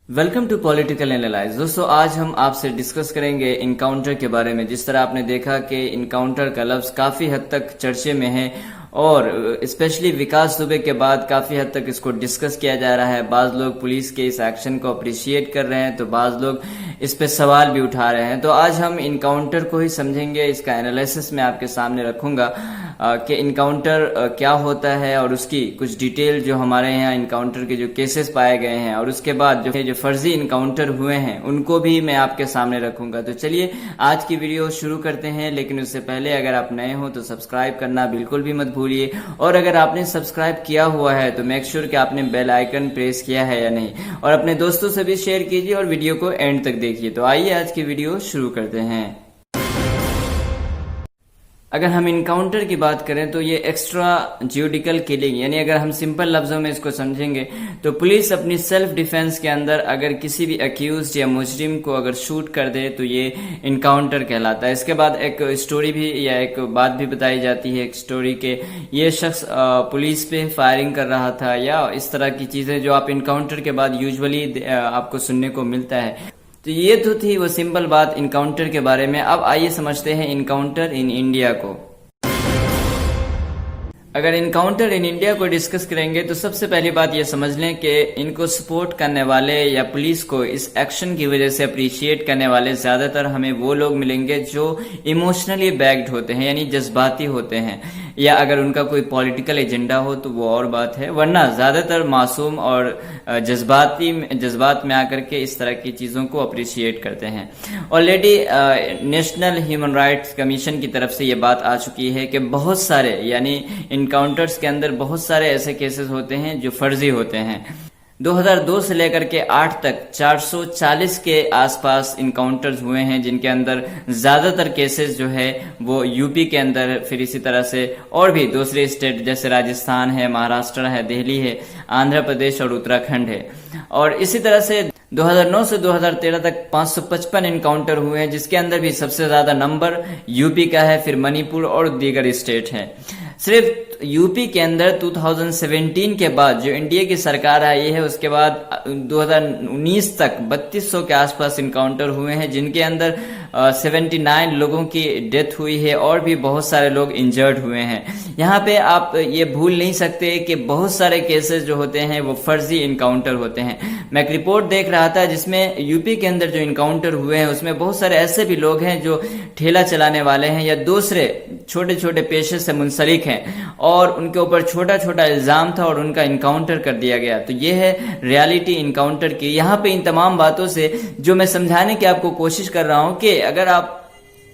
Welcome to political analyse. दोस्तों, आज हम आपसे डिस्कस करेंगे इनकाउंटर के बारे में। जिस तरह आपने देखा कि इनकाउंटर का लफ्ज काफी हद तक चर्चे में है और स्पेशली विकास दुबे के बाद काफी हद तक इसको डिस्कस किया जा रहा है। बाज लोग पुलिस के इस एक्शन को अप्रिशिएट कर रहे हैं तो बाज लोग इस पे सवाल भी उठा रहे हैं। तो आज हम इनकाउंटर को ही समझेंगे, इसका एनालिसिस मैं आपके सामने रखूंगा कि इनकाउंटर क्या होता है और उसकी कुछ डिटेल जो हमारे यहाँ इनकाउंटर के जो केसेस पाए गए हैं और उसके बाद जो फर्जी इनकाउंटर हुए हैं उनको भी मैं आपके सामने रखूंगा। तो चलिए आज की वीडियो शुरू करते हैं, लेकिन उससे पहले अगर आप नए हो तो सब्सक्राइब करना बिल्कुल भी मत भूलिए, और अगर आपने सब्सक्राइब किया हुआ है तो मेक श्योर कि आपने बेल आइकन प्रेस किया है या नहीं, और अपने दोस्तों से भी शेयर कीजिए और वीडियो को एंड तक देखिए। तो आइए आज की वीडियो शुरू करते हैं। अगर हम इनकाउंटर की बात करें तो ये एक्स्ट्रा ज्यूडिकल किलिंग, यानी अगर हम सिंपल लफ्जों में इसको समझेंगे तो पुलिस अपनी सेल्फ डिफेंस के अंदर अगर किसी भी अक्यूज या मुजरिम को अगर शूट कर दे तो ये इनकाउंटर कहलाता है। इसके बाद एक स्टोरी भी या एक बात भी बताई जाती है, एक स्टोरी के ये शख्स पुलिस पे फायरिंग कर रहा था या इस तरह की चीजें जो आप इनकाउंटर के बाद यूजुअली आपको सुनने को मिलता है। तो ये तो थी वो सिंपल बात इनकाउंटर के बारे में। अब आइए समझते हैं इनकाउंटर इन इंडिया को। अगर इनकाउंटर इन इंडिया को डिस्कस करेंगे तो सबसे पहली बात ये समझ लें कि इनको सपोर्ट करने वाले या पुलिस को इस एक्शन की वजह से अप्रिशिएट करने वाले ज्यादातर हमें वो लोग मिलेंगे जो इमोशनली बैक्ड होते हैं, यानी जज्बाती होते हैं, या अगर उनका कोई पॉलिटिकल एजेंडा हो तो वो और बात है, वरना ज्यादातर मासूम और जज्बात में आकर के इस तरह की चीजों को अप्रिशिएट करते हैं। Already national human rights commission की तरफ से ये बात आ चुकी है कि बहुत सारे यानी इनकाउंटर्स के अंदर बहुत सारे ऐसे केसेस होते हैं जो फर्जी होते हैं। 2002 से लेकर के 8 तक 440 के आसपास इनकाउंटर्स हुए हैं, जिनके अंदर ज्यादातर केसेस जो है वो यूपी के अंदर, फिर इसी तरह से और भी दूसरे स्टेट जैसे राजस्थान है, महाराष्ट्र है, दिल्ली है, आंध्र प्रदेश और उत्तराखंड है। और इसी तरह से 2009 से 2013 तक 555 इनकाउंटर हुए हैं, जिसके अंदर भी सबसे ज्यादा नंबर यूपी का है, फिर मणिपुर और दीगर स्टेट है। सिर्फ यूपी के अंदर 2017 के बाद जो इंडिया की सरकार आई है उसके बाद 2019 तक 3200 के आसपास इनकाउंटर हुए हैं, जिनके अंदर 79 लोगों की डेथ हुई है और भी बहुत सारे लोग इंजर्ड हुए हैं। यहाँ पे आप ये भूल नहीं सकते कि बहुत सारे केसेस जो होते हैं वो फर्जी इनकाउंटर होते हैं। मैं एक रिपोर्ट देख रहा था जिसमें यूपी के अंदर जो इनकाउंटर हुए हैं उसमें बहुत सारे ऐसे भी लोग हैं जो ठेला चलाने वाले हैं या दूसरे छोटे छोटे पेशे से मुंसलिक हैं और उनके ऊपर छोटा छोटा इल्जाम था और उनका इनकाउंटर कर दिया गया। तो ये है रियलिटी इनकाउंटर की। यहाँ पे इन तमाम बातों से जो मैं समझाने की आपको कोशिश कर रहा हूँ कि अगर आप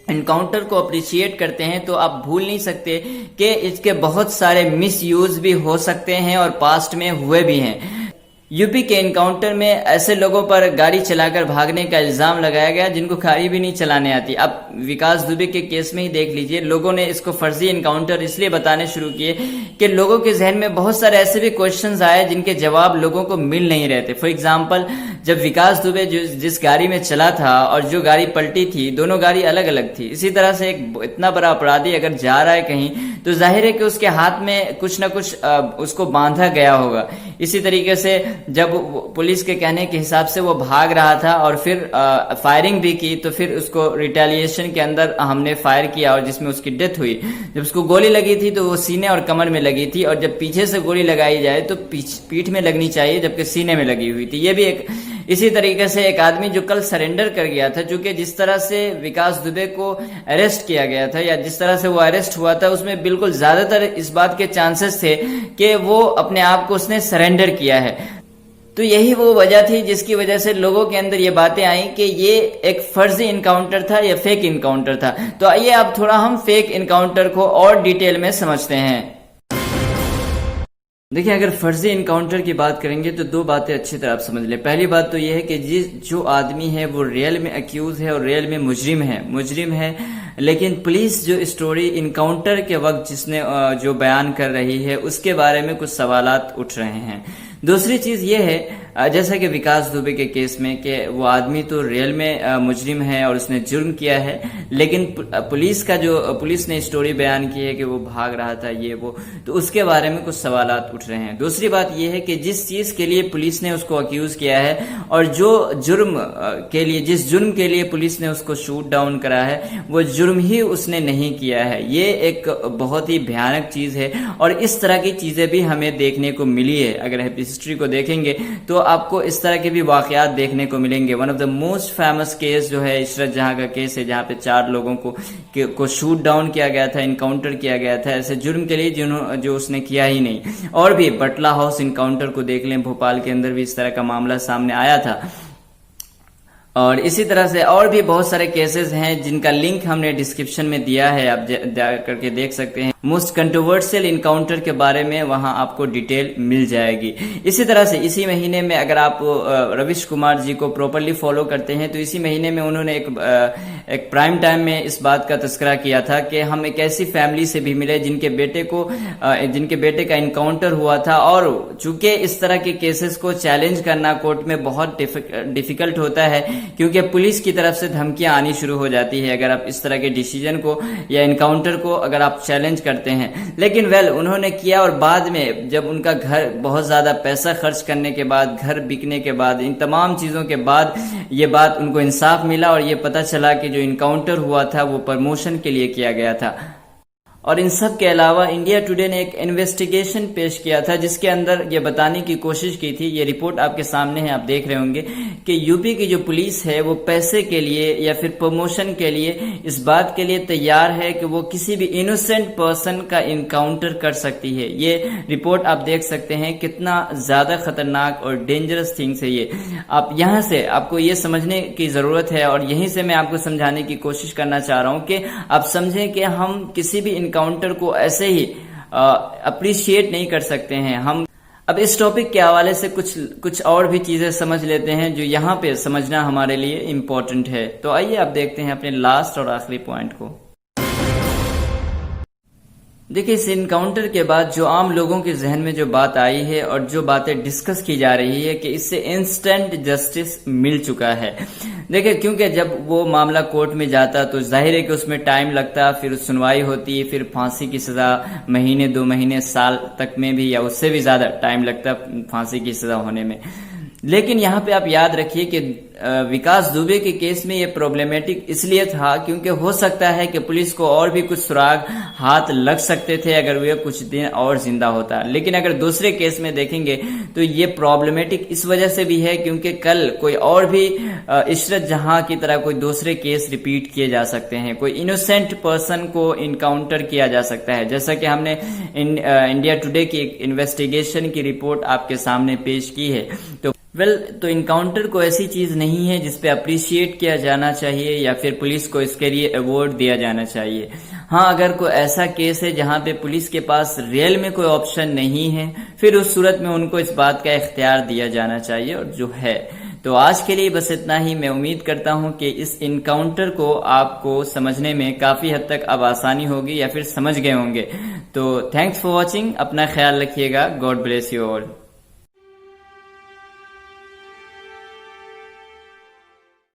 इनकाउंटर को अप्रिशिएट करते हैं तो आप भूल नहीं सकते कि इसके बहुत सारे मिस यूज भी हो सकते हैं और पास्ट में हुए भी हैं। यूपी के इनकाउंटर में ऐसे लोगों पर गाड़ी चलाकर भागने का इल्जाम लगाया गया जिनको गाड़ी भी नहीं चलाने आती। अब विकास दुबे के केस में ही देख लीजिए, लोगों ने इसको फर्जी इनकाउंटर इसलिए बताने शुरू किए कि लोगों के जहन में बहुत सारे ऐसे भी क्वेश्चंस आए जिनके जवाब लोगों को मिल नहीं रहे थे। फॉर एग्जाम्पल, जब विकास दुबे जिस गाड़ी में चला था और जो गाड़ी पलटी थी, दोनों गाड़ी अलग अलग थी। इसी तरह से एक इतना बड़ा अपराधी अगर जा रहा है कहीं तो जाहिर है कि उसके हाथ में कुछ न कुछ उसको बांधा गया होगा। इसी तरीके से जब पुलिस के कहने के हिसाब से वो भाग रहा था और फिर फायरिंग भी की, तो फिर उसको रिटेलिएशन के अंदर हमने फायर किया और जिसमें उसकी डेथ हुई। जब उसको गोली लगी थी तो वो सीने और कमर में लगी थी, और जब पीछे से गोली लगाई जाए तो पीठ में लगनी चाहिए जबकि सीने में लगी हुई थी। ये भी एक इसी तरीके से एक आदमी जो कल सरेंडर कर गया था, जो कि जिस तरह से विकास दुबे को अरेस्ट किया गया था या जिस तरह से वो अरेस्ट हुआ था उसमें बिल्कुल ज्यादातर इस बात के चांसेस थे कि वो अपने आप को उसने सरेंडर किया है। तो यही वो वजह थी जिसकी वजह से लोगों के अंदर ये बातें आई कि ये एक फर्जी इनकाउंटर था या फेक इनकाउंटर था। तो आइए अब थोड़ा हम फेक इनकाउंटर को और डिटेल में समझते हैं। देखिए, अगर फर्जी इनकाउंटर की बात करेंगे तो दो बातें अच्छी तरह आप समझ लें। पहली बात तो यह है कि जो आदमी है वो रियल में अक्यूज है और रियल में मुजरिम है, लेकिन पुलिस जो स्टोरी इनकाउंटर के वक्त जिसने जो बयान कर रही है उसके बारे में कुछ सवालात उठ रहे हैं। दूसरी चीज ये है जैसा कि विकास दुबे के केस में कि वो आदमी तो रियल में मुजरिम है और उसने जुर्म किया है, लेकिन पुलिस ने स्टोरी बयान की है कि वो भाग रहा था ये वो, तो उसके बारे में कुछ सवालात उठ रहे हैं। दूसरी बात ये है कि जिस चीज के लिए पुलिस ने उसको अक्यूज किया है और जिस जुर्म के लिए पुलिस ने उसको शूट डाउन करा है वो जुर्म ही उसने नहीं किया है। ये एक बहुत ही भयानक चीज है और इस तरह की चीजें भी हमें देखने को मिली है। अगर हिस्ट्री को देखेंगे तो आपको इस तरह के भी वाकयात देखने को मिलेंगे। One of the most famous case जो है इशरत जहां का केस है, जहां पे 4 लोगों को शूट डाउन किया गया था, इनकाउंटर किया गया था ऐसे जुर्म के लिए जो उसने किया ही नहीं। और भी बटला हाउस इनकाउंटर को देख लें, भोपाल के अंदर भी इस तरह का मामला सामने आया था। और इसी तरह से और भी बहुत सारे केसेस हैं जिनका लिंक हमने डिस्क्रिप्शन में दिया है, आप जा करके देख सकते हैं। मोस्ट कंट्रोवर्शियल इनकाउंटर के बारे में वहां आपको डिटेल मिल जाएगी। इसी तरह से इसी महीने में अगर आप रविश कुमार जी को प्रॉपरली फॉलो करते हैं तो इसी महीने में उन्होंने एक प्राइम टाइम में इस बात का तस्करा किया था कि हम एक ऐसी फैमिली से भी मिले जिनके बेटे का इनकाउंटर हुआ था। और चूंकि इस तरह के केसेस को चैलेंज करना कोर्ट में बहुत डिफिकल्ट होता है, क्योंकि पुलिस की तरफ से धमकियां आनी शुरू हो जाती है अगर आप इस तरह के डिसीजन को या इनकाउंटर को अगर आप चैलेंज करते हैं। लेकिन उन्होंने किया और बाद में जब उनका घर बहुत ज्यादा पैसा खर्च करने के बाद, घर बिकने के बाद, इन तमाम चीजों के बाद ये बात उनको इंसाफ मिला और ये पता चला कि जो इनकाउंटर हुआ था वो प्रमोशन के लिए किया गया था। और इन सब के अलावा इंडिया टुडे ने एक इन्वेस्टिगेशन पेश किया था जिसके अंदर ये बताने की कोशिश की थी, ये रिपोर्ट आपके सामने है, आप देख रहे होंगे कि यूपी की जो पुलिस है वो पैसे के लिए या फिर प्रमोशन के लिए इस बात के लिए तैयार है कि वो किसी भी इनोसेंट पर्सन का इनकाउंटर कर सकती है। ये रिपोर्ट आप देख सकते हैं कितना ज्यादा खतरनाक और डेंजरस थिंग्स है ये। आप यहाँ से आपको ये समझने की जरूरत है और यहीं से मैं आपको समझाने की कोशिश करना चाह रहा हूँ कि आप समझें कि हम किसी भी इनकाउंटर को ऐसे ही अप्रिशिएट नहीं कर सकते हैं। हम अब इस टॉपिक के हवाले से कुछ और भी चीजें समझ लेते हैं जो यहाँ पे समझना हमारे लिए इम्पोर्टेंट है। तो आइए आप देखते हैं अपने लास्ट और आखिरी पॉइंट को। देखिए, इस इनकाउंटर के बाद जो आम लोगों के जहन में जो बात आई है और जो बातें डिस्कस की जा रही है कि इससे इंस्टेंट जस्टिस मिल चुका है। देखिए, क्योंकि जब वो मामला कोर्ट में जाता तो जाहिर है कि उसमें टाइम लगता, फिर सुनवाई होती, फिर फांसी की सजा महीने 2 महीने साल तक में भी या उससे भी ज्यादा टाइम लगता फांसी की सजा होने में। लेकिन यहाँ पे आप याद रखिए कि विकास दुबे के केस में ये प्रॉब्लमेटिक इसलिए था क्योंकि हो सकता है कि पुलिस को और भी कुछ सुराग हाथ लग सकते थे अगर वह कुछ दिन और जिंदा होता। लेकिन अगर दूसरे केस में देखेंगे तो ये प्रॉब्लमेटिक इस वजह से भी है क्योंकि कल कोई और भी इशरत जहां की तरह कोई दूसरे केस रिपीट किए जा सकते हैं, कोई इनोसेंट पर्सन को इनकाउंटर किया जा सकता है। जैसा कि हमने इंडिया टुडे की एक इन्वेस्टिगेशन की रिपोर्ट आपके सामने पेश की है। तो इनकाउंटर को ऐसी चीज नहीं है जिसपे अप्रिशिएट किया जाना चाहिए या फिर पुलिस को इसके लिए अवार्ड दिया जाना चाहिए। हाँ, अगर कोई ऐसा केस है जहां पे पुलिस के पास रियल में कोई ऑप्शन नहीं है, फिर उस सूरत में उनको इस बात का इख्तियार दिया जाना चाहिए और जो है। तो आज के लिए बस इतना ही। मैं उम्मीद करता हूं कि इस इनकाउंटर को आपको समझने में काफी हद तक अब आसानी होगी या फिर समझ गए होंगे। तो थैंक्स फॉर वॉचिंग। अपना ख्याल रखिएगा। God bless you all.